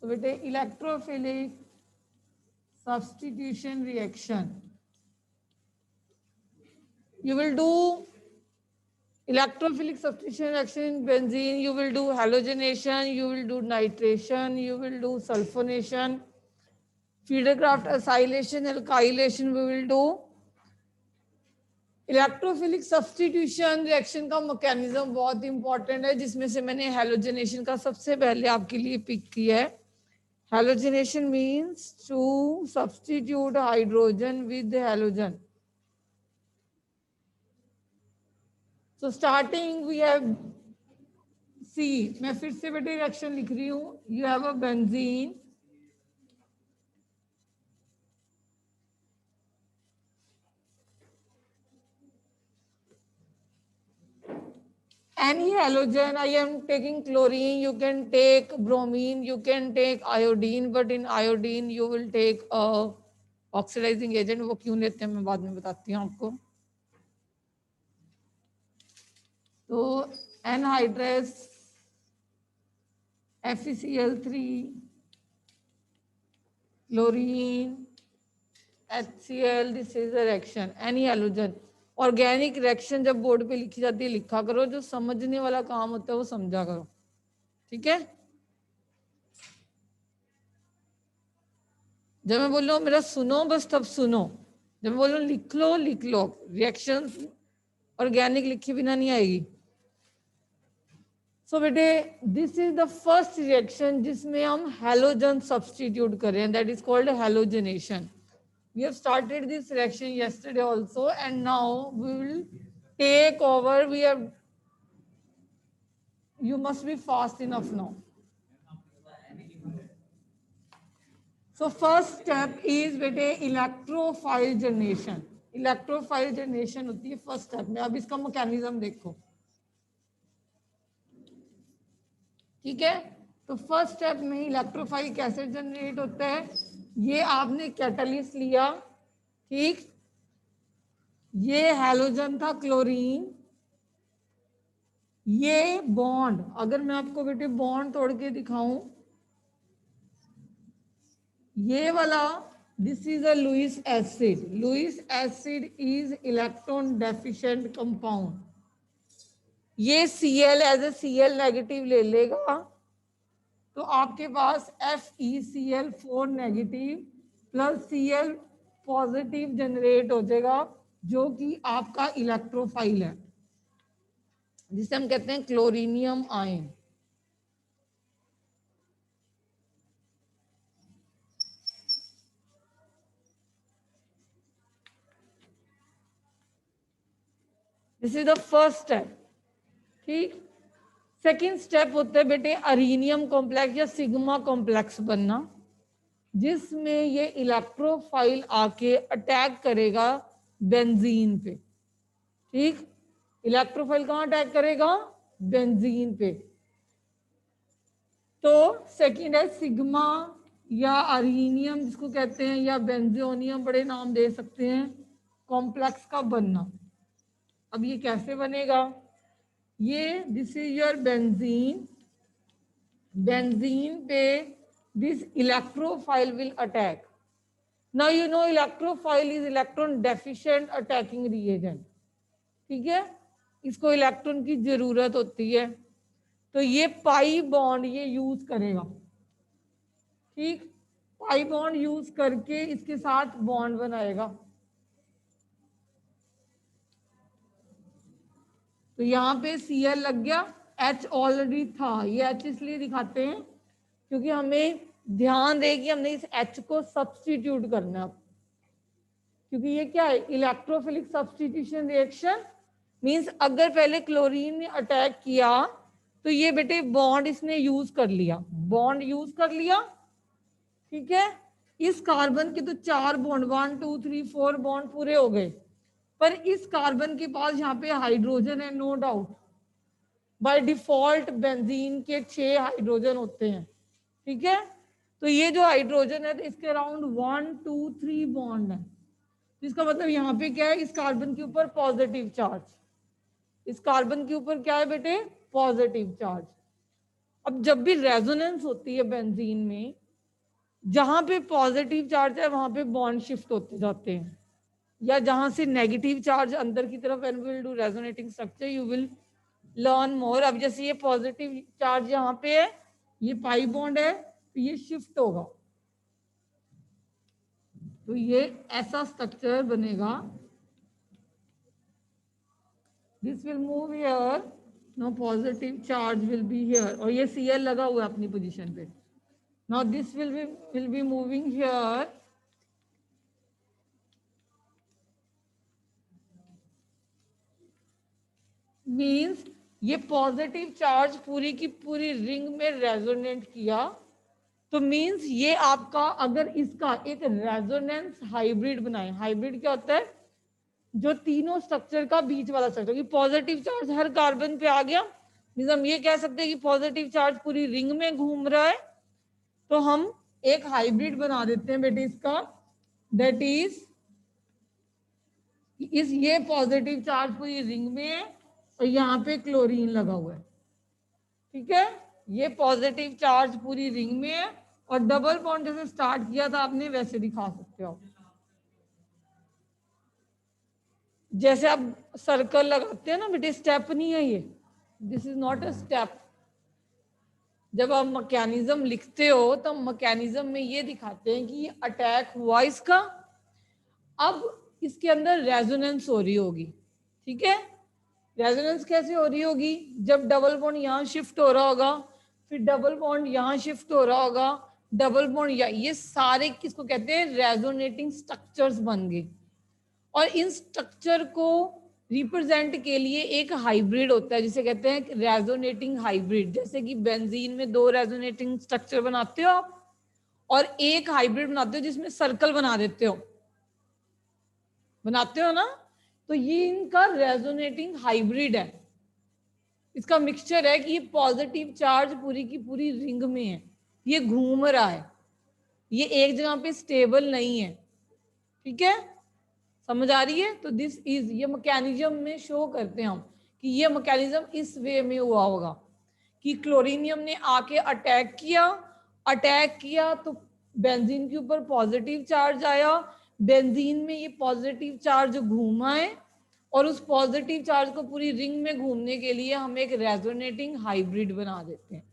सो बेटे electrophilic substitution reaction, you will do electrophilic substitution reaction in benzene, you will do halogenation, you will do nitration, you will do sulfonation, Friedel-Crafts acylation, alkylation we will do. Electrophilic substitution reaction का mechanism बहुत important है, जिसमें से मैंने halogenation का सबसे पहले आपके लिए पिक किया है. Halogenation means to substitute hydrogen with halogen. So starting we have C. मैं फिर से बेटे रिएक्शन लिख रही हूँ. You have a benzene. Any halogen, I am taking chlorine, you can take bromine, you can take iodine, but in iodine you will take a oxidizing agent. वो क्यों लेते हैं मैं बाद में बताती हूँ आपको. तो anhydrous FeCl3 chlorine HCl, this is a reaction. Any halogen. Organic reaction जब बोर्ड पे लिखी जाती है लिखा करो, जो समझने वाला काम होता है वो समझा करो. ठीक है. जब मैं बोल रहा हूँ मेरा सुनो, बस तब सुनो. जब मैं बोल रहा हूँ लिख लो. रिएक्शन ऑर्गेनिक लिखे बिना नहीं आएगी. सो बेटे this is the first reaction जिसमें हम हैलोजन सब्स्टिट्यूट कर रहे हैं. That is called halogenation. We have started this reaction yesterday also, and now we will take over. You must be fast enough now. So first step is बेटे electrophile generation. Electrophile generation होती है first step में. अब इसका mechanism देखो. ठीक है. तो फर्स्ट स्टेप में इलेक्ट्रोफाइल कैसे जनरेट होता है. ये आपने कैटलिस्ट लिया. ठीक. ये हैलोजन था क्लोरीन. ये बॉन्ड, अगर मैं आपको बेटे बॉन्ड तोड़ के दिखाऊं, ये वाला this is a Lewis acid. Lewis acid is electron deficient compound. ये Cl as a Cl negative ले लेगा तो आपके पास FeCl4 negative plus Cl positive generate हो जाएगा, जो कि आपका इलेक्ट्रोफाइल है, जिसे हम कहते हैं chloronium ion. This is the first step. ठीक. सेकेंड स्टेप होता है बेटे अरीनियम कॉम्प्लेक्स या सिग्मा कॉम्प्लेक्स बनना, जिसमें ये इलेक्ट्रोफाइल आके अटैक करेगा बेंजीन पे. ठीक. इलेक्ट्रोफाइल कहाँ अटैक करेगा. बेंजीन पे. तो सेकेंड है सिग्मा या अरीनियम जिसको कहते हैं, या बेंजोनियम, बड़े नाम दे सकते हैं, कॉम्प्लेक्स का बनना. अब ये कैसे बनेगा. ये this is your benzene. Benzene पे this electrophile will attack. Now you know electrophile is electron deficient attacking reagent. ठीक है. इसको इलेक्ट्रॉन की जरूरत होती है, तो ये पाई बॉन्ड ये यूज करेगा. ठीक. पाई बॉन्ड यूज करके इसके साथ बॉन्ड बनाएगा. तो यहाँ पे Cl लग गया. H ऑलरेडी था. ये H इसलिए दिखाते हैं क्योंकि हमें ध्यान रहे कि हमने इस H को सब्स्टिट्यूट करना है, क्योंकि ये क्या है इलेक्ट्रोफिलिक सब्स्टिट्यूशन रिएक्शन. मींस अगर पहले क्लोरीन ने अटैक किया तो ये बेटे बॉन्ड इसने यूज कर लिया. बॉन्ड यूज कर लिया. ठीक है. इस कार्बन के तो 4 बॉन्ड 1 2 3 4 बॉन्ड पूरे हो गए, पर इस कार्बन के पास यहाँ पे हाइड्रोजन है, no doubt. By default benzene के 6 हाइड्रोजन होते हैं. ठीक है. तो ये जो हाइड्रोजन है इसके अराउंड 1 2 3 बॉन्ड है. इसका मतलब यहाँ पे क्या है, इस कार्बन के ऊपर पॉजिटिव चार्ज. इस कार्बन के ऊपर क्या है बेटे, पॉजिटिव चार्ज. अब जब भी रेजोनेंस होती है बेंजीन में, जहां पे पॉजिटिव चार्ज है वहां पे बॉन्ड शिफ्ट होते जाते हैं, या जहां से नेगेटिव चार्ज अंदर की तरफ, when we will do resonating structure you will learn more. अब जैसे ये पॉजिटिव चार्ज यहाँ पे है, ये पाई बॉन्ड है, तो ये शिफ्ट होगा, तो ये ऐसा स्ट्रक्चर बनेगा। This will move here, no positive charge will be here, और ये Cl लगा हुआ है अपनी पोजीशन पे। Now this will be moving here, means ये पॉजिटिव चार्ज पूरी की पूरी रिंग में रेजोनेट किया, तो मीन्स ये आपका, अगर इसका एक रेजोनेंस हाइब्रिड बनाए, हाइब्रिड क्या होता है, जो तीनों स्ट्रक्चर का बीच वाला स्ट्रक्चर, कि पॉजिटिव चार्ज हर कार्बन पे आ गया, मीन्स हम ये कह सकते हैं कि पॉजिटिव चार्ज पूरी रिंग में घूम रहा है, तो हम एक हाइब्रिड बना देते हैं बेटे इसका, दैट इज ये पॉजिटिव चार्ज पूरी रिंग में है और यहाँ पे क्लोरीन लगा हुआ है, ठीक है। ये पॉजिटिव चार्ज पूरी रिंग में है, और डबल बॉन्ड जैसे स्टार्ट किया था आपने वैसे दिखा सकते हो, जैसे आप सर्कल लगाते हैं ना बेटे, स्टेप नहीं है ये, this is not a step. जब आप मैकेनिज्म लिखते हो तो मैकेनिज्म में ये दिखाते हैं कि ये अटैक हुआ इसका, अब इसके अंदर रेजोनेंस हो रही होगी, ठीक है। रेजोनेंस कैसे हो रही होगी, जब डबल बॉन्ड यहाँ शिफ्ट हो रहा होगा, फिर डबल बॉन्ड यहाँ शिफ्ट हो रहा होगा, डबल बॉन्ड या, ये सारे किसको कहते हैं, रेजोनेटिंग स्ट्रक्चर्स बन गए। और इन स्ट्रक्चर को रिप्रेजेंट के लिए एक हाइब्रिड होता है जिसे कहते हैं रेजोनेटिंग हाइब्रिड। जैसे कि बेंजीन में 2 रेजोनेटिंग स्ट्रक्चर बनाते हो आप, और एक हाइब्रिड बनाते हो जिसमें सर्कल बना देते हो, बनाते हो ना, तो ये इनका रेजोनेटिंग हाइब्रिड है। इसका मिक्सचर है कि ये पॉजिटिव चार्ज पूरी की पूरी रिंग में है, ये घूम रहा है, ये एक जगह पे स्टेबल नहीं है, ठीक है, समझ आ रही है। तो दिस इज, ये मैकेनिज्म में शो करते हैं हम कि ये मैकेनिज्म इस वे में हुआ होगा कि क्लोरीनियम ने आके अटैक किया तो बेंजीन के ऊपर पॉजिटिव चार्ज आया, बेंजीन में ये पॉजिटिव चार्ज घूमा है, और उस पॉजिटिव चार्ज को पूरी रिंग में घूमने के लिए हम एक रेजोनेटिंग हाइब्रिड बना देते हैं,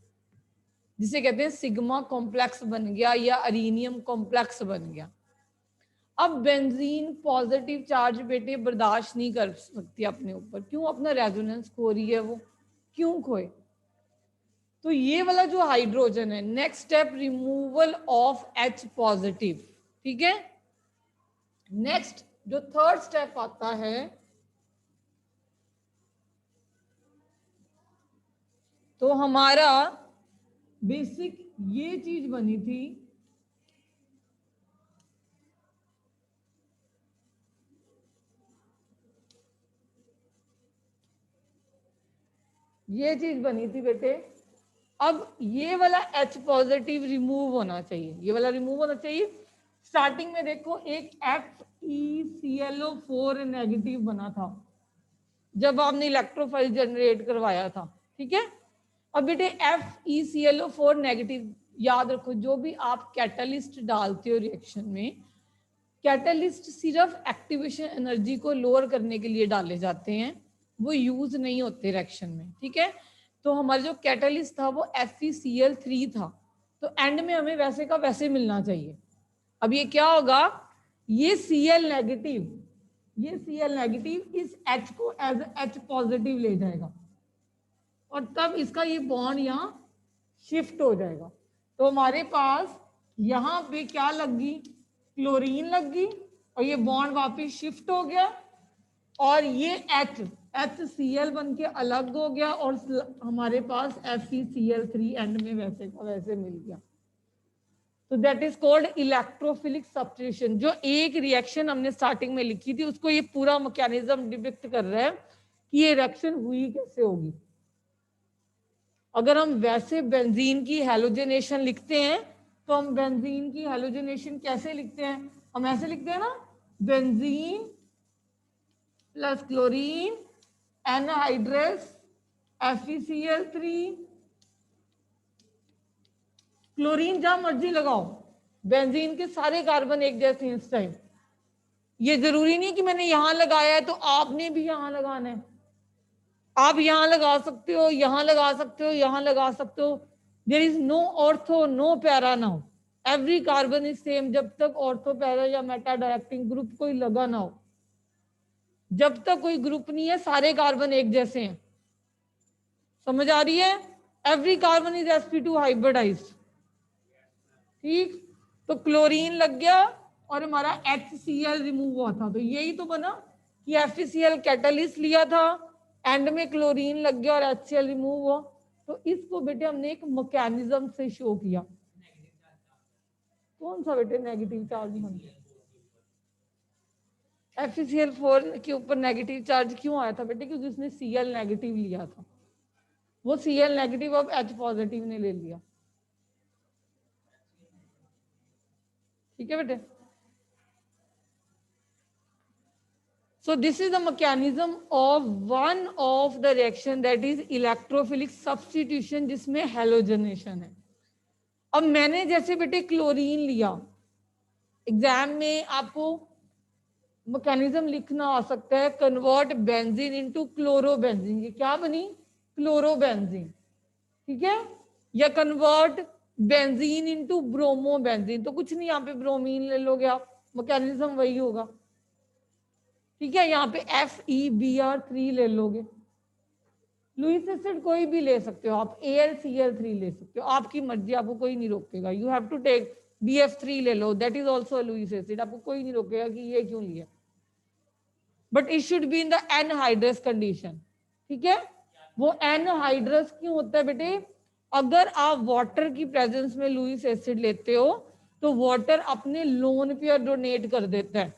जिसे कहते हैं सिग्मा कॉम्प्लेक्स बन गया या अरीनियम कॉम्प्लेक्स बन गया। अब बेंजीन पॉजिटिव चार्ज बेटे बर्दाश्त नहीं कर सकती अपने ऊपर, क्यों, अपना रेजोनेंस खो रही है वो, क्यों खोए, तो ये वाला जो हाइड्रोजन है, next step removal of H positive, ठीक है। नेक्स्ट जो थर्ड स्टेप आता है, तो हमारा बेसिक ये चीज बनी थी, ये चीज बनी थी बेटे। अब ये वाला H पॉजिटिव रिमूव होना चाहिए, ये वाला रिमूव होना चाहिए। स्टार्टिंग में देखो एक FeClO4 नेगेटिव बना था जब आपने इलेक्ट्रोफाइल जनरेट करवाया था, ठीक है। अब बेटे FeClO4 नेगेटिव, याद रखो जो भी आप कैटलिस्ट डालते हो रिएक्शन में, कैटलिस्ट सिर्फ एक्टिवेशन एनर्जी को लोअर करने के लिए डाले जाते हैं, वो यूज नहीं होते रिएक्शन में, ठीक है। तो हमारा जो कैटलिस्ट था वो FeCl3 था, तो एंड में हमें वैसे का वैसे मिलना चाहिए। अब ये क्या होगा, ये Cl नेगेटिव, ये Cl नेगेटिव इस H को एज H पॉजिटिव ले जाएगा, और तब इसका ये बॉन्ड यहाँ शिफ्ट हो जाएगा। तो हमारे पास यहाँ पे क्या लग गई, क्लोरीन लग गई, और ये बॉन्ड वापस शिफ्ट हो गया, और ये HCl बन के अलग हो गया, और हमारे पास FeCl3 एंड में वैसे का वैसे मिल गया। तो that is called electrophilic substitution. जो एक रिएक्शन हमने स्टार्टिंग में लिखी थी उसको ये पूरा मैकेनिज्म डिपिक्ट कर रहा है कि ये रिएक्शन हुई कैसे होगी। अगर हम वैसे बेंजीन की हैलोजनेशन लिखते हैं तो हम बेंजीन की हैलोजनेशन कैसे लिखते हैं, हम ऐसे लिखते हैं ना, benzene plus chlorine anhydrous FeCl3 chlorine जहां मर्जी लगाओ, बेंजीन के सारे कार्बन एक जैसे हैं इस टाइम। ये जरूरी नहीं कि मैंने यहां लगाया है तो आपने भी यहां लगाना है। आप यहां लगा सकते हो, यहां लगा सकते हो, यहां लगा सकते हो। There is no ortho, no para now. Every carbon is same जब तक ऑर्थो, पैरा या मेटा डायरेक्टिंग ग्रुप कोई लगा ना हो। जब तक कोई ग्रुप नहीं है सारे कार्बन एक जैसे हैं। समझ आ रही है? Every carbon is sp2 hybridised. ठीक, तो क्लोरीन लग गया और हमारा HCl रिमूव हुआ था। तो यही तो बना कि FeCl कैटलिस्ट लिया था, एंड में क्लोरीन लग गया और HCl रिमूव हुआ। तो इसको बेटे हमने एक मैकेनिज्म से शो किया। कौन सा बेटे नेगेटिव चार्ज होना? FeCl4 के ऊपर नेगेटिव चार्ज क्यों आया था बेटे? क्योंकि उसने Cl नेगेटिव लिया था। वो Cl नेगेटिव अब H पॉजिटिव ने ले लिया। ठीक है बेटे? So this is the mechanism of one of the reaction that is electrophilic substitution जिसमें हेलोजनेशन है। अब मैंने जैसे बेटे क्लोरीन लिया, एग्जाम में आपको मैकेनिज्म लिखना आ सकता है, कन्वर्ट बेंजीन इनटू क्लोरोबेंजीन। ये क्या बनी? क्लोरोबेंजीन। ठीक है? या कन्वर्ट बेंजीन इनटू ब्रोमोबेंजीन। तो कुछ नहीं, यहाँ पे ब्रोमीन ले लोगे आप, मैकेनिज्म वही होगा। ठीक है? यहाँ पे FeBr3 ले लोगे। लुईस एसिड कोई भी ले सकते हो आप, AlCl3 ले सकते हो, आपकी मर्जी, आपको कोई नहीं रोकेगा। You have to take BF3 ले लो, that is also Lewis acid, आपको कोई नहीं रोकेगा कि ये क्यों लिया। But it should be in the anhydrous condition. ठीक है? वो एनहाइड्रस क्यों होता है बेटे? अगर आप वाटर की प्रेजेंस में लुईस एसिड लेते हो तो वाटर अपने लोन पेयर डोनेट कर देता है,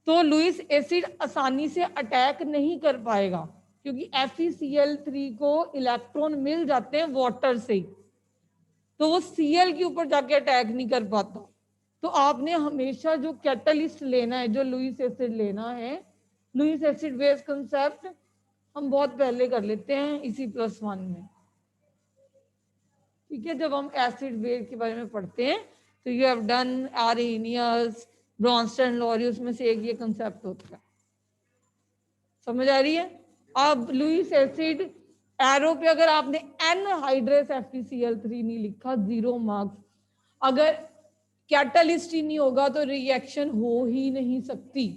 तो लुईस एसिड आसानी से अटैक नहीं कर पाएगा, क्योंकि FeCl3 को इलेक्ट्रॉन मिल जाते हैं वाटर से, तो वो Cl के ऊपर जाके अटैक नहीं कर पाता। तो आपने हमेशा जो कैटलिस्ट लेना है, जो लुईस एसिड लेना है, लुईस एसिड बेस कंसेप्ट हम बहुत पहले कर लेते हैं इसी +1 में। ठीक है? जब हम एसिड बेस के बारे में पढ़ते हैं तो you have done Arrhenius, Bronsted, Lowry's में से एक ये कंसेप्ट होता है। समझ आ रही है? अब लुईस एसिड एरो पे अगर आपने एनहाइड्रस FeCl3 नहीं लिखा, 0 मार्क्स। अगर कैटलिस्ट ही नहीं होगा तो रिएक्शन हो ही नहीं सकती।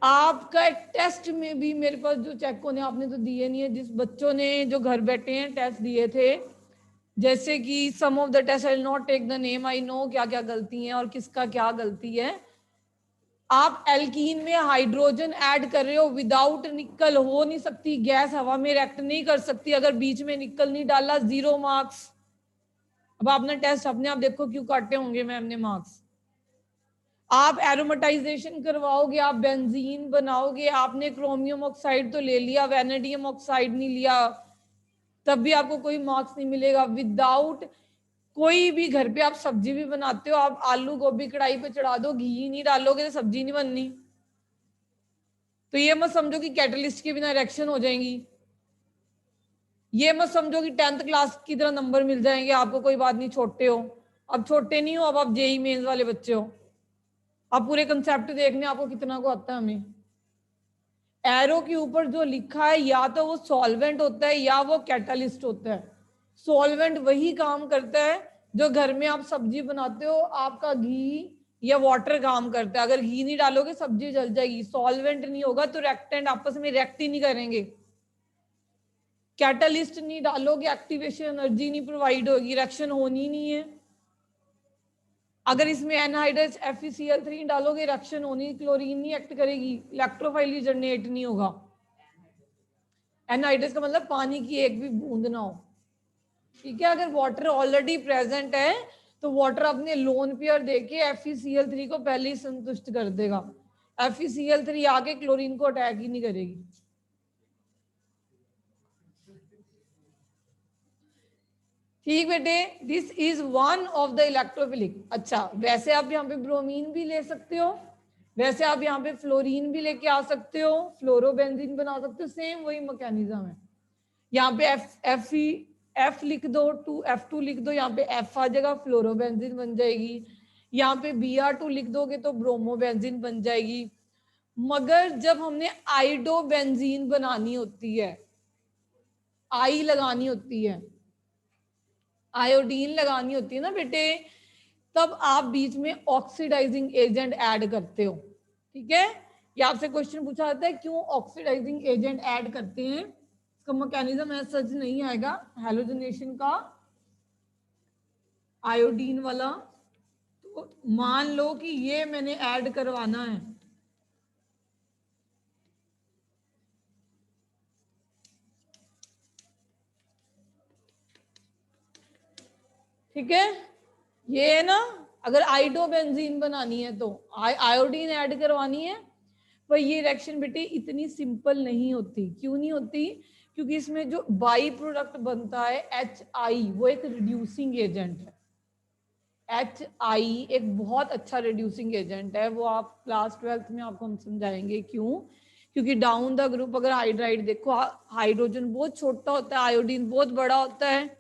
आपका टेस्ट में भी मेरे पास जो चेक होने, आपने तो दिए नहीं है, जिस बच्चों ने जो घर बैठे हैं टेस्ट दिए थे, जैसे कि some of the test, I will not take the name, I know क्या क्या गलती है और किसका क्या गलती है। आप एल्कीन में हाइड्रोजन ऐड कर रहे हो, विदाउट निकल हो नहीं सकती, गैस हवा में रिएक्ट नहीं कर सकती, अगर बीच में निकल नहीं डाला 0 मार्क्स। अब आपने टेस्ट अपने आप देखो क्यों काटे होंगे मैम ने मार्क्स। आप एरोमेटाइजेशन करवाओगे, आप बेंजीन बनाओगे, आपने क्रोमियम ऑक्साइड तो ले लिया, वैनेडियम ऑक्साइड नहीं लिया, तब भी आपको कोई मार्क्स नहीं मिलेगा। विदाउट कोई भी घर पे आप सब्जी भी बनाते हो, आप आलू गोभी कढ़ाई पे चढ़ा दो, घी नहीं डालोगे तो सब्जी नहीं बननी। तो ये मत समझो कि कैटलिस्ट के बिना रिएक्शन हो जाएंगी। ये मत समझो कि 10th क्लास की तरह नंबर मिल जाएंगे आपको, कोई बात नहीं, छोटे हो। अब छोटे नहीं हो, अब आप जेई मेंस वाले बच्चे हो। अब पूरे कंसेप्ट देखने आपको कितना को आता है। हमें एरो के ऊपर जो लिखा है या तो वो सॉल्वेंट होता है या वो कैटलिस्ट होता है। सॉल्वेंट वही काम करता है जो घर में आप सब्जी बनाते हो, आपका घी या वाटर काम करता है। अगर घी नहीं डालोगे सब्जी जल जाएगी, सॉल्वेंट नहीं होगा तो रिएक्टेंट आपस में रिएक्ट ही नहीं करेंगे। कैटलिस्ट नहीं डालोगे, एक्टिवेशन एनर्जी नहीं प्रोवाइड होगी, रिएक्शन होनी नहीं है। अगर इसमें एनहाइड्रस FeCl3 डालोगे, रिएक्शन होनी, क्लोरीन नहीं एक्ट करेगी, इलेक्ट्रोफाइल जनरेट नहीं होगा। एनहाइड्रस का मतलब पानी की एक भी बूंद ना हो। ठीक है? अगर वाटर ऑलरेडी प्रेजेंट है तो वाटर अपने लोन पेयर देके FeCl3 को पहले ही संतुष्ट कर देगा। FeCl3 आके क्लोरीन को अटैक ही नहीं करेगी। ठीक बेटे, this is one of the electrophilic. अच्छा, वैसे आप यहाँ पे ब्रोमीन भी ले सकते हो, वैसे आप यहाँ पे फ्लोरीन भी लेके आ सकते हो, फ्लोरोबेंजीन बना सकते हो, सेम वही मैकेनिज्म है। यहाँ पे एफ लिख दो, F2 लिख दो, यहाँ पे एफ आ जाएगा, फ्लोरोबेंजीन बन जाएगी। यहाँ पे Br2 लिख दोगे तो ब्रोमोबेंजीन बन जाएगी। मगर जब हमने आइडोबेंजीन बनानी होती है, आई लगानी होती है, आयोडीन लगानी होती है ना बेटे, तब आप बीच में ऑक्सीडाइजिंग एजेंट ऐड करते हो। ठीक है, ये आपसे क्वेश्चन पूछा जाता है क्यों ऑक्सीडाइजिंग एजेंट ऐड करते हैं, इसका मैकेनिज्म है सच नहीं आएगा हैलोजनेशन का आयोडीन वाला। तो मान लो कि ये मैंने ऐड करवाना है, ठीक है, ये है ना, अगर आइडोबेंजीन बनानी है तो आयोडीन ऐड करवानी है। पर ये रिएक्शन बेटे इतनी सिंपल नहीं होती। क्यों नहीं होती? क्योंकि इसमें जो बाई प्रोडक्ट बनता है HI, वो एक रिड्यूसिंग एजेंट है। HI एक बहुत अच्छा रिड्यूसिंग एजेंट है, वो आप क्लास 12th में आपको हम समझाएंगे क्यों। क्योंकि डाउन द ग्रुप अगर हाइड्राइड देखो, हाइड्रोजन बहुत छोटा होता है, आयोडीन बहुत बड़ा होता है।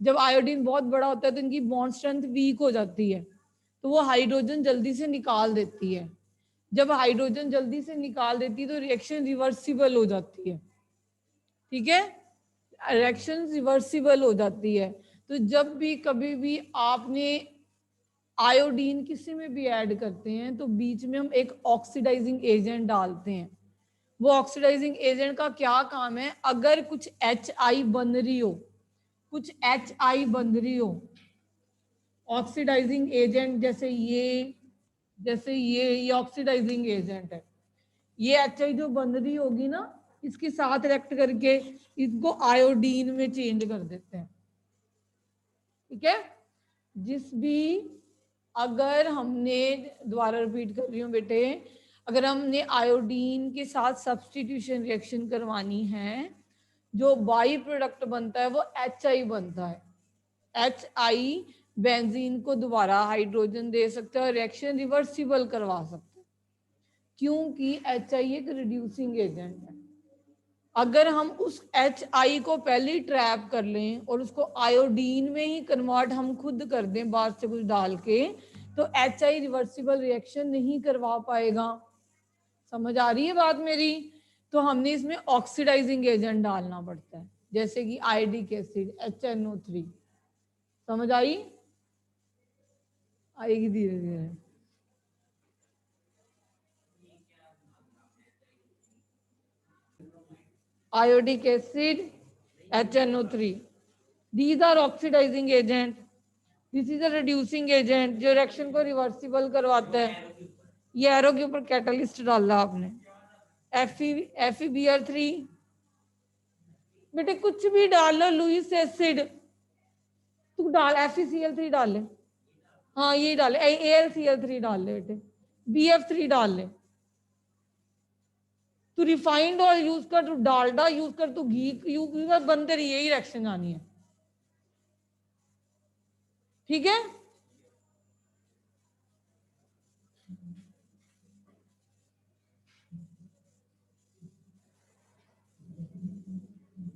जब आयोडीन बहुत बड़ा होता है तो इनकी बॉन्ड स्ट्रेंथ वीक हो जाती है, तो वो हाइड्रोजन जल्दी से निकाल देती है। जब हाइड्रोजन जल्दी से निकाल देती है तो रिएक्शन रिवर्सिबल हो जाती है। ठीक है, रिएक्शन रिवर्सिबल हो जाती है। तो जब भी कभी भी आपने आयोडीन किसी में भी ऐड करते हैं तो बीच में हम एक ऑक्सीडाइजिंग एजेंट डालते हैं। वो ऑक्सीडाइजिंग एजेंट का क्या काम है, अगर कुछ HI बन रही हो, कुछ HI बन रही हो, ऑक्सीडाइजिंग एजेंट जैसे ये ऑक्सीडाइजिंग एजेंट है। ये HI जो बन रही होगी ना, इसके साथ रिएक्ट करके इसको आयोडीन में चेंज कर देते हैं। ठीक है, जिस भी अगर हमने, दोबारा रिपीट कर रही हूँ बेटे, अगर हमने आयोडीन के साथ सब्स्टिट्यूशन रिएक्शन करवानी है, जो बाई प्रोडक्ट बनता है वो HI बनता है। HI बेंजीन को दोबारा हाइड्रोजन दे सकता है और रिएक्शन रिवर्सिबल करवा सकता है, क्योंकि HI एक रिड्यूसिंग एजेंट है। अगर हम उस HI को पहले ट्रैप कर लें और उसको आयोडीन में ही कन्वर्ट हम खुद कर दें बाहर से कुछ डाल के, तो HI रिवर्सिबल रिएक्शन नहीं करवा पाएगा। समझ आ रही है बात मेरी? तो हमने इसमें ऑक्सीडाइजिंग एजेंट डालना पड़ता है, जैसे कि आयोडिक एसिड HNO3। समझ आई? आएगी धीरे धीरे। Iodic acid, HNO3. These are oxidizing agent. This is a reducing agent जो रिएक्शन को रिवर्सिबल करवाता है। ये एरो के ऊपर कैटलिस्ट डाला आपने, FeBr3। बेटे कुछ भी डालो, लुइस एसिड तू डाल, FeCl3 डाल ले, हाँ ये डाले, AlCl3 डाल ले बेटे, BF3 डाल ले। तू रिफाइंड ऑयल यूज कर, तू डालडा यूज कर, तू घी यूज कर, बनते रही, यही रिएक्शन आनी है। ठीक है,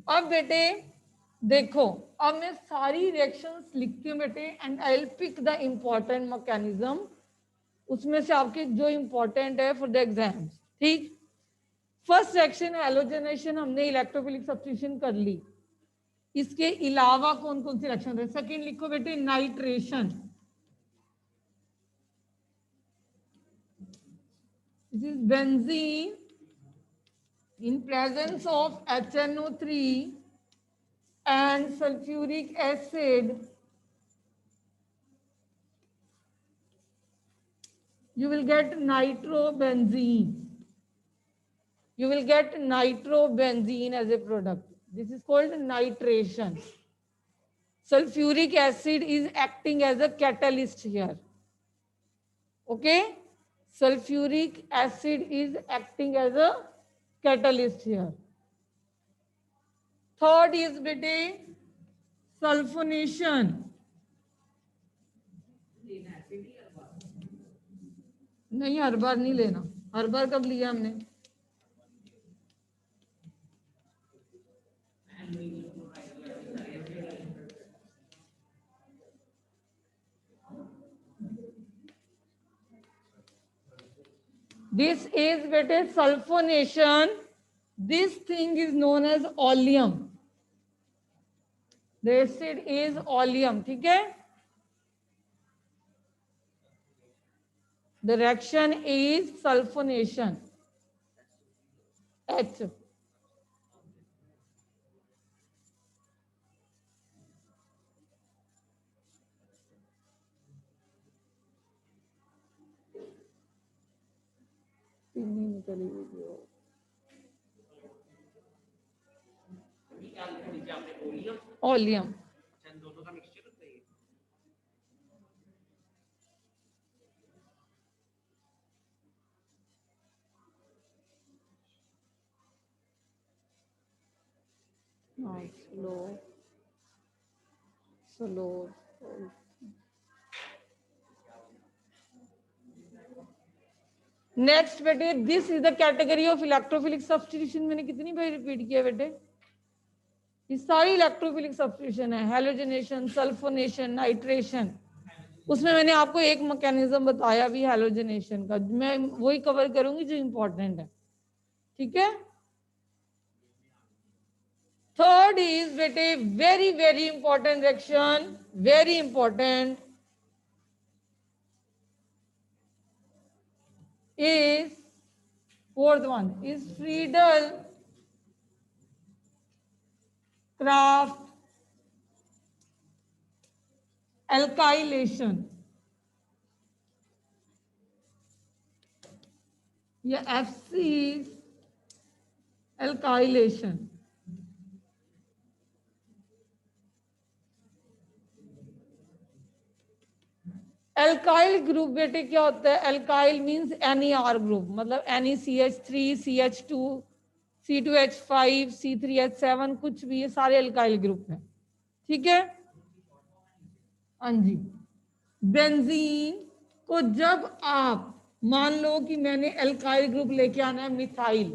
अब बेटे देखो, अब मैं सारी रिएक्शंस लिखती हूँ बेटे, and I will pick the important mechanism, उसमें से आपके जो इंपॉर्टेंट है फॉर द एग्जाम्स। ठीक, फर्स्ट रिएक्शन हैलोजनेशन, हमने इलेक्ट्रोफिलिक सब्स्टिट्यूशन कर ली। इसके अलावा कौन कौन सी रिएक्शन है? सेकंड लिखो बेटे, nitration. This is benzene in presence of HNO3 and sulfuric acid, you will get nitrobenzene. You will get nitrobenzene as a product. This is called nitration. Sulfuric acid is acting as a catalyst here. Okay? Sulfuric acid is acting as a catalyst here. Third is beta sulfonation. नहीं, हर बार नहीं लेना। हर बार कब लिया हमने? This is बेटे sulphonation, this thing is known as oleum, the acid is oleum, ठीक है। The reaction is sulphonation, H. Oleum, slow slow. Next बेटे, this is the category of electrophilic substitution. मैंने कितनी बार रिपीट किया बेटे, ये सारी इलेक्ट्रोफिलिक सब्स्टिट्यूशन है, हैलोजनेशन, सल्फोनेशन, नाइट्रेशन। उसमें मैंने आपको एक मैकेनिज्म बताया भी हैलोजनेशन का, मैं वही कवर करूंगी जो इंपॉर्टेंट है, ठीक है। थर्ड इज बेटे very very important reaction, very important, is fourth one is Friedel Crafts alkylation, या FC alkylation। एल्काइल ग्रुप बेटे क्या होता है, एल्काइल मींस NER ग्रुप, मतलब NeCH3, CH2, C2H5, C3H7, कुछ भी, ये सारे एल्काइल ग्रुप हैं, ठीक है। हाँ जी, बेंजीन को जब आप मान लो कि मैंने एल्काइल ग्रुप लेके आना है मिथाइल,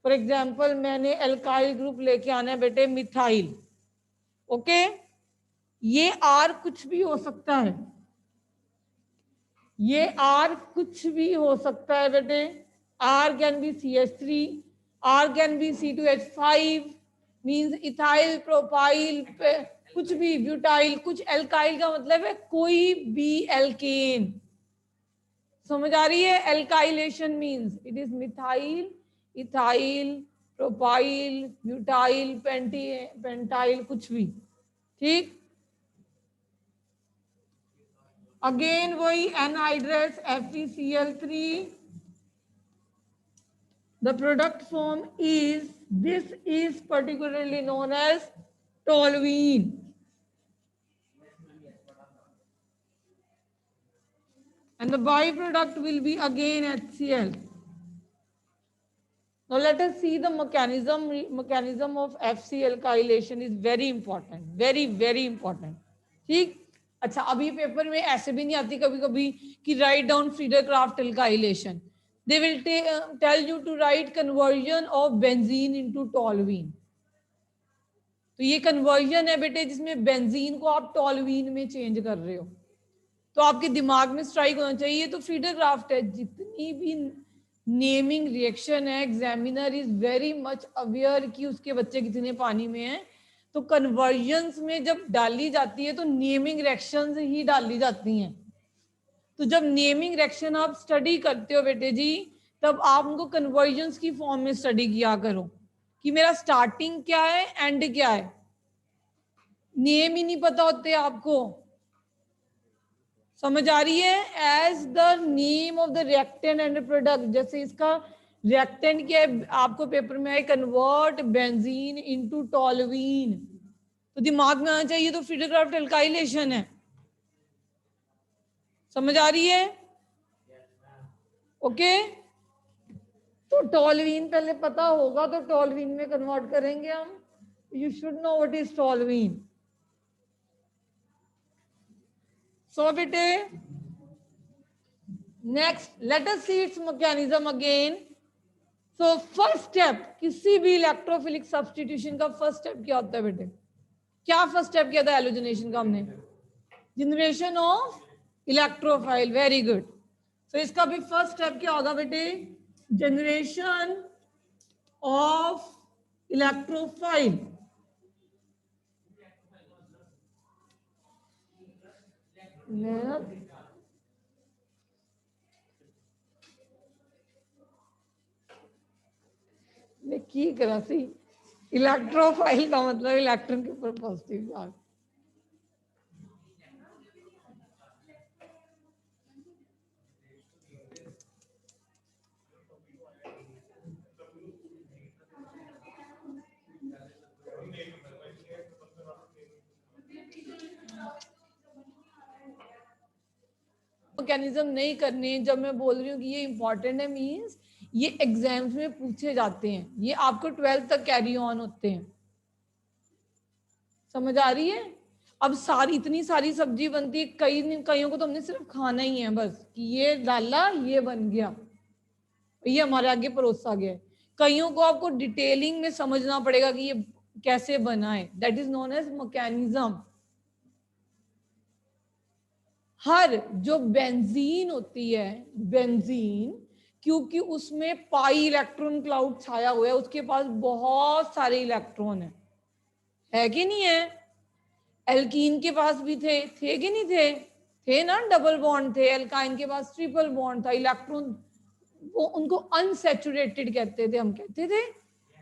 फॉर एग्जाम्पल मैंने एल्काइल ग्रुप लेके आना है बेटे मिथाइल, ओके। ये R कुछ भी हो सकता है, ये R कुछ भी हो सकता है बेटे, R can be CH3, R can be C2H5, means ethyl, propyl, कुछ भी, ब्यूटाइल, कुछ एल्काइल का मतलब है कोई भी एल्केन, समझ आ रही है। Alkylation means it is methyl, ethyl, propyl, butyl, pentyl, कुछ भी, ठीक। अगेन वही anhydrous FeCl3, the product form is, this is particularly known as toluene, and the byproduct will be again HCl. Now let us see the mechanism of FC alkylation is very important, very very important, ठीक। अच्छा, अभी paper में ऐसे भी नहीं आती कभी कभी कि write down Friedel craft alkylation, they will tell you to write conversion of benzene into toluene। तो ये कन्वर्जन है बेटे जिसमें बेंजीन को आप टॉलवीन में चेंज कर रहे हो, तो आपके दिमाग में स्ट्राइक होना चाहिए। तो फ्रीडल क्राफ्ट है, जितनी भी नेमिंग रिएक्शन है, examiner is very much aware कि उसके बच्चे कितने पानी में हैं। तो कन्वर्जन्स में जब डाली जाती है तो नेमिंग रिएक्शंस ही डाली जाती हैं। तो जब नेमिंग रिएक्शन आप स्टडी करते हो बेटे जी, तब आप उनको कन्वर्जन्स की फॉर्म में स्टडी किया करो कि मेरा स्टार्टिंग क्या है, एंड क्या है। नेम ही नहीं पता होते आपको, समझ आ रही है। As the name of the reactant and product, जैसे इसका रिएक्टेंट क्या है आपको पेपर में आए, कन्वर्ट बेंजीन इनटू टॉलवीन, तो दिमाग में आना चाहिए। तो फ्रीडल क्राफ्ट एल्काइलेशन है, समझ आ रही है, ओके। तो टॉलवीन पहले पता होगा तो टॉलवीन में कन्वर्ट करेंगे हम। You should know what is toluene. So बेटे next let us see its mechanism again. So first step किसी भी इलेक्ट्रोफिलिक सब्स्टिट्यूशन का फर्स्ट स्टेप क्या होता है बेटे? क्या फर्स्ट स्टेप किया था हैलोजनेशन का हमने? Generation of electrophile, very good. तो इसका भी फर्स्ट स्टेप क्या होगा बेटे, जनरेशन ऑफ इलेक्ट्रोफाइल। की करा सी इलेक्ट्रोफाइल का मतलब इलेक्ट्रॉन के ऊपर पॉजिटिव चार्ज। मैकेनिज्म नहीं करने, जब मैं बोल रही हूँ कि ये इंपॉर्टेंट है, मींस ये एग्जाम्स में पूछे जाते हैं, ये आपको 12th तक कैरी ऑन होते हैं। समझ आ रही है? अब सारी इतनी सारी सब्जी बनती है, कईयों को तो हमने सिर्फ खाना ही है बस, कि ये डाला ये बन गया, ये हमारे आगे परोसा गया। कईयों को आपको डिटेलिंग में समझना पड़ेगा कि ये कैसे बना है, that is known as mechanism. हर जो बेंजीन होती है, बेंजीन, क्योंकि उसमें पाई इलेक्ट्रॉन क्लाउड छाया हुआ है, उसके पास बहुत सारे इलेक्ट्रॉन है कि नहीं है? एल्कीन के पास भी थे कि नहीं थे ना, डबल बॉन्ड थे। एल्काइन के पास ट्रिपल बॉन्ड था, इलेक्ट्रॉन वो उनको अनसैचुरेटेड कहते थे, हम कहते थे।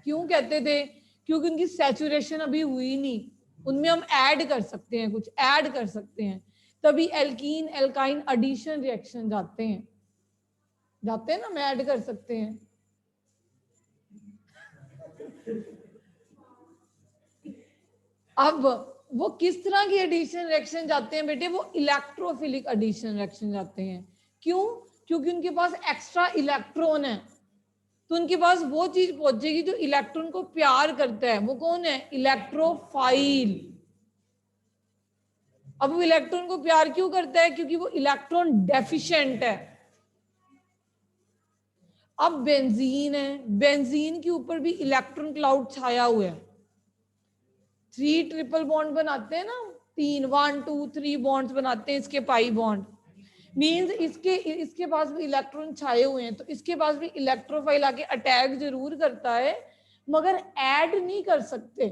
क्यों कहते थे? क्योंकि उनकी सैचुरेशन अभी हुई नहीं, उनमें हम ऐड कर सकते हैं, कुछ ऐड कर सकते हैं, तभी एल्कीन एल्काइन एडिशन रिएक्शन जाते हैं ना, हम ऐड कर सकते हैं। अब वो किस तरह की एडिशन रिएक्शन जाते हैं बेटे? वो इलेक्ट्रोफिलिक एडिशन रिएक्शन जाते हैं। क्यों? क्योंकि उनके पास एक्स्ट्रा इलेक्ट्रॉन है, तो उनके पास वो चीज पहुंचेगी जो इलेक्ट्रॉन को प्यार करता है। वो कौन है? इलेक्ट्रोफाइल। अब वो इलेक्ट्रॉन को प्यार क्यों करता है? क्योंकि वो इलेक्ट्रॉन डेफिशिएंट है। अब बेंजीन है, बेंजीन के ऊपर भी इलेक्ट्रॉन क्लाउड छाया हुआ है। 3 ट्रिपल बॉन्ड बनाते हैं ना, 3 1 2 3 बॉन्ड्स बनाते हैं, इसके पाई बॉन्ड, मींस इसके पास भी इलेक्ट्रॉन छाए हुए हैं, तो इसके पास भी इलेक्ट्रोफाइल आके अटैक जरूर करता है, मगर ऐड नहीं कर सकते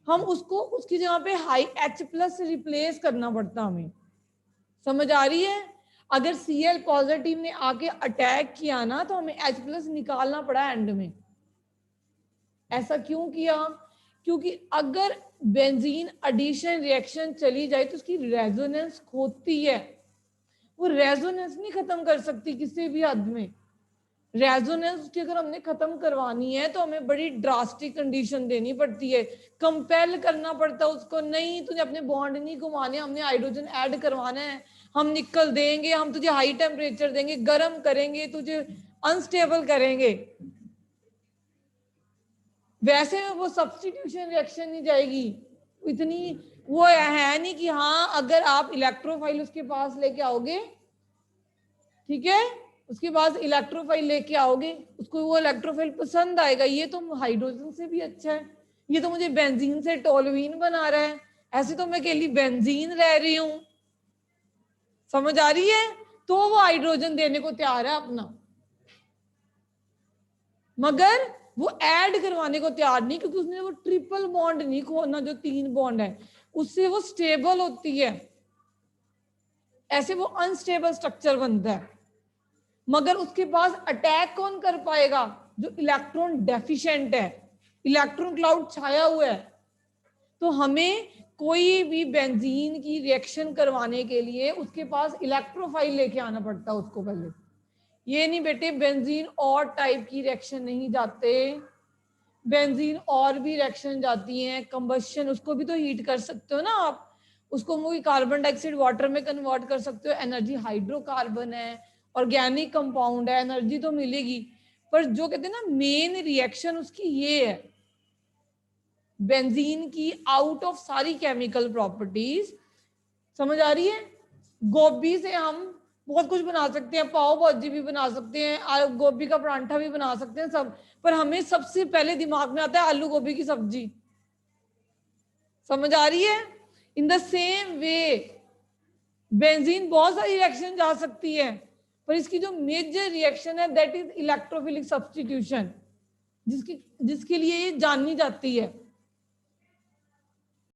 हम उसको, उसकी जगह पे हाई H+ से रिप्लेस करना पड़ता हमें। समझ आ रही है? अगर Cl पॉजिटिव ने आके अटैक किया ना, तो हमें H+ निकालना पड़ा एंड में। ऐसा क्यों किया? क्योंकि अगर बेंजीन एडिशन रिएक्शन चली जाए तो उसकी रेजोनेंस खोती है, वो रेजोनेंस नहीं खत्म कर सकती किसी भी हद में। रेजोनेंस की अगर हमने खत्म करवानी है तो हमें बड़ी ड्रास्टिक कंडीशन देनी पड़ती है, कंपेल करना पड़ता है उसको, नहीं तुझे अपने बॉन्ड नहीं घुमाने, हमने हाइड्रोजन ऐड करवाना है, हम निकल देंगे, हम तुझे हाई टेम्परेचर देंगे, गर्म करेंगे, तुझे अनस्टेबल करेंगे। वैसे में वो सब्स्टिट्यूशन रिएक्शन नहीं जाएगी इतनी, वो है नहीं कि हाँ अगर आप इलेक्ट्रोफाइल उसके पास लेके आओगे, ठीक है, उसके पास इलेक्ट्रोफाइल लेके आओगे, उसको वो इलेक्ट्रोफाइल पसंद आएगा, ये तो हाइड्रोजन से भी अच्छा है, ये तो मुझे बेंजीन से टोलुइन बना रहा है, ऐसे तो मैं अकेली बेंजीन रह रही हूं। समझ आ रही है? तो वो हाइड्रोजन देने को तैयार है अपना, मगर वो ऐड करवाने को तैयार नहीं, क्योंकि उसने वो ट्रिपल बॉन्ड नहीं खोलना जो 3 बॉन्ड है, उससे वो स्टेबल होती है, ऐसे वो अनस्टेबल स्ट्रक्चर बनता है। मगर उसके पास अटैक कौन कर पाएगा? जो इलेक्ट्रॉन डेफिशिएंट है, इलेक्ट्रॉन क्लाउड छाया हुआ है। तो हमें कोई भी बेंजीन की रिएक्शन करवाने के लिए उसके पास इलेक्ट्रोफाइल लेके आना पड़ता है उसको पहले। ये नहीं बेटे बेंजीन और टाइप की रिएक्शन नहीं जाते, बेंजीन और भी रिएक्शन जाती हैं, कंबस्शन, उसको भी तो हीट कर सकते हो ना आप, उसको मूवी कार्बन डाइऑक्साइड वाटर में कन्वर्ट कर सकते हो, एनर्जी हाइड्रोकार्बन है, ऑर्गेनिक कंपाउंड है, एनर्जी तो मिलेगी। पर जो कहते हैं ना मेन रिएक्शन उसकी ये है, बेंजीन की आउट ऑफ सारी केमिकल प्रॉपर्टीज। समझ आ रही है? गोभी से हम बहुत कुछ बना सकते हैं, पाव भाजी भी बना सकते हैं, गोभी का परांठा भी बना सकते हैं सब, पर हमें सबसे पहले दिमाग में आता है आलू गोभी की सब्जी। समझ आ रही है? In the same way benzene बहुत सारी रिएक्शन जा सकती है, पर इसकी जो मेजर रिएक्शन है दैट इज इलेक्ट्रोफिलिक सब्स्टिट्यूशन, जिसके लिए ये जानी जाती है।